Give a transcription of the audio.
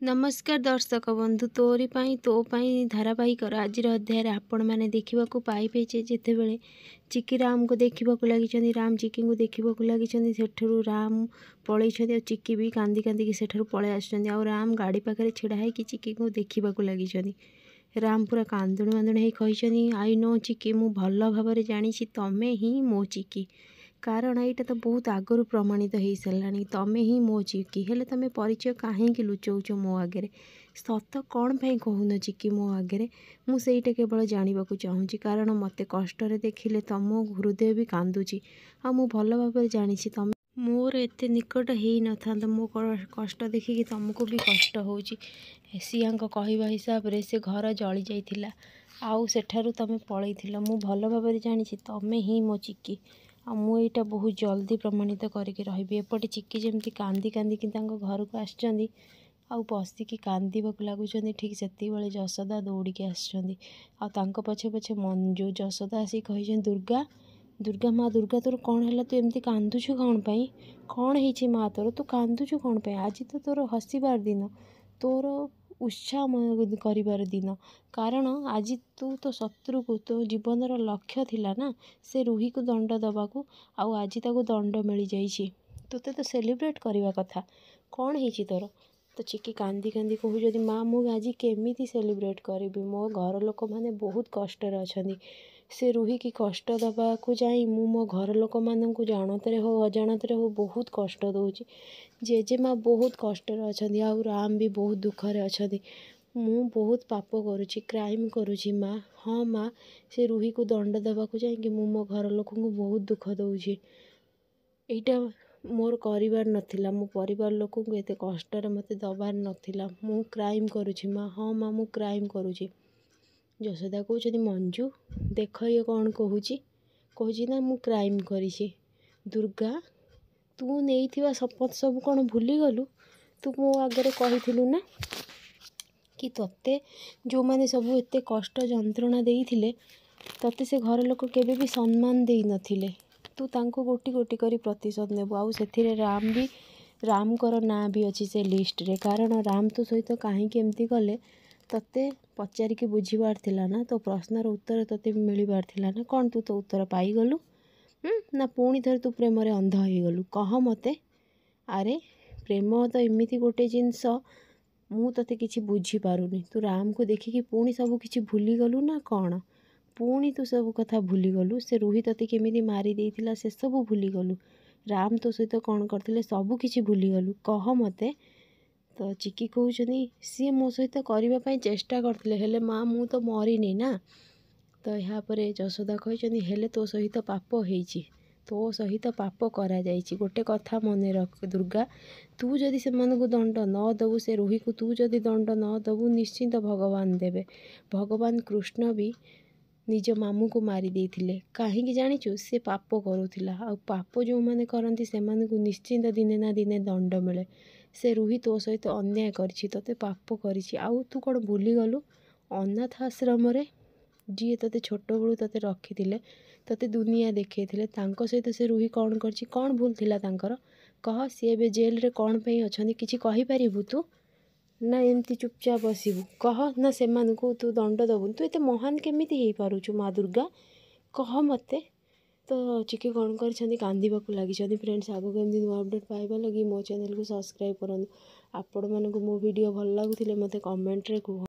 नमस्कार दर्शक बंधु तोरी पाई तो पाई धारावाहिकर आज अध्याय आपण मैंने देखा पाइबे जेतेबेले चिकी राम को देखा लगी राम चिकी को देखा लगी सेठू राम पलि चिकी भी कांदी कांदी सेठू पलि आउ राम गाड़ी पाखे छिड़ा है कि चिकी को देखा लगी राम पूरा कांदुणी मांदुणी कही आई नो चिकी मु भल भाव जानी तमें ही मो चिकी कारण यहाँ तो बहुत आगु प्रमाणित हो सारा तमें ही मो चिकी हेले तुम परिचय कहीं लुचाऊच मो आगे सत कौन पे कहून चिकी मो आगे मुझे केवल जानवा चाहूँगी कारण मत कष्ट देखिले तुम हृदय भी कांदुची आ मु भल भाव जानी तुम मोर एत निकट हो न था मो कष्ट देखिकी तुमको भी कष्ट हो सिया कहवा हिसाब से घर जली जाइथिला आउ सेठारु तुम पलैथिल मु भल भाव जानी तमें ही मो चिकी आ मुझा बहुत जल्दी प्रमाणित करके रही एपटे चिकी जमी कांदी कांदी घर को आसुँच आउ बसिकी कांदक लगुच ठीक से जशोदा दौड़िकी आसुँच पछे पछे मंजू जशोदा आसिक कही दुर्गा दुर्गा माँ दुर्गा तोर कौन है तू एमती कांदुचु कौन पाई कौन है माँ तोर तू कांदुचु कौन पाई आज तो तोर हसबार दिन तोर उत्साह कर दिन कारण आज तू तो शत्रु को तो जीवन लक्ष्य थिला ना से रूही को दंड दबाकू आउ आज ताको दंड मिल जाइए तोते तो सेलिब्रेट करवा कथा कौन है तोर तो चिकी कांदी कांदी कहूँ माँ मु आज केमी सेलिब्रेट करी मो घर लोक मैंने बहुत कष्ट अच्छा से रूही की कष्ट दबाकू जाई मु मो घर लोक मानू जानते हो अजाणत हो बहुत कष्ट दूची जेजेमा बहुत कष्ट अच्छा आउ राम भी बहुत दुखरे अच्छा मु बहुत पाप करुँची क्राइम करुँची माँ हाँ माँ से रूही को दंड दबाकू जाइए मु मो घर लोक बहुत दुख दूची एटा मोर करिवार नथिला मो परिवार लोक को एते कष्ट मते दबार नथिला मु क्राइम करुँची माँ हाँ माँ मु क्राइम करुँची जशोदा कहते मंजू देख ये कौन कहूँ ना मु क्राइम करी दुर्गा तू नहीं शपथ सब कौन भूली गलु तू मो आगे कही ना कि तोते जो मैंने सब एत कष्ट जंत्रणा देइथिले तोते से घर लोक केबे भी सम्मान दे नथिले तू तांको गोटी गोटी करी प्रतिशोध नेबु आउ सेथिरे राम भी राम कर ना भी अच्छी से लिस्ट रे कारण राम तो सहित कहीं एमती कले तोते पचारिकी बुझीबार थिला ना तो प्रश्नर उत्तर तोते मिलबार थिला ना कौन तू तो उत्तर पाईगलु ना पुणी थे तू प्रेम अंध हो गलु कह मते अरे प्रेम तो एमती गोटे जिनस मु तोते किसी बुझीपारुनी तू राम को देखिकी पुणी सब किसी भूली गलु ना कौन पुणी तू सब कथा भूली गलु से रूही तोते केमिति मारी देइथिला से सब भूली गलु राम तो सहित कौन करथिले सब किसी भूली गलु कह मते तो चिकी कहउछनी सी मो सहित करने चेष्टा करथिले हेले माँ मु तो मरिनी ना तो यहाँ पर जशोदा कही हेले तो सहित पाप होइछि तो सहित पाप करा जाइछि गोटे कथा मन रख दुर्गा तू जदि से दंड न दबु से रूही को तू जदि दंड न दबु निश्चिंत भगवान देवे भगवान कृष्ण भी निज मामू को मारी देइथिले काहेकि जानिचु से पाप करुथिला आ पाप जो माने करंती से निश्चिंत दिने ना दिने दंड मिले से रूही तो सहित अन्याय करिछि तोते पाप करिछि आउ तू कौन भूली गलु अनाथ आश्रम जी तोते छोट बड़ू तोते रखी तोते दुनिया देखते सहित से रूही कौन करछि कौन भूल थिला तांकर कह सी ए जेल रे कौन पे अच्छा किसी कहीपरू तू ना एमती चुपचाप बसबू कह ना से तू दंड दबु तू एत महान केमिति हो पारुछु माँ दुर्गा कह मते तो चिकी कौन कर कांदीबाकू लगी फ्रेंड्स आगो केमती नुआ अपडेट पाइबा लगी मो चैनल को सब्सक्राइब करूँ आपण मानक मो वीडियो भल लगुले मते कमेंट रे कह।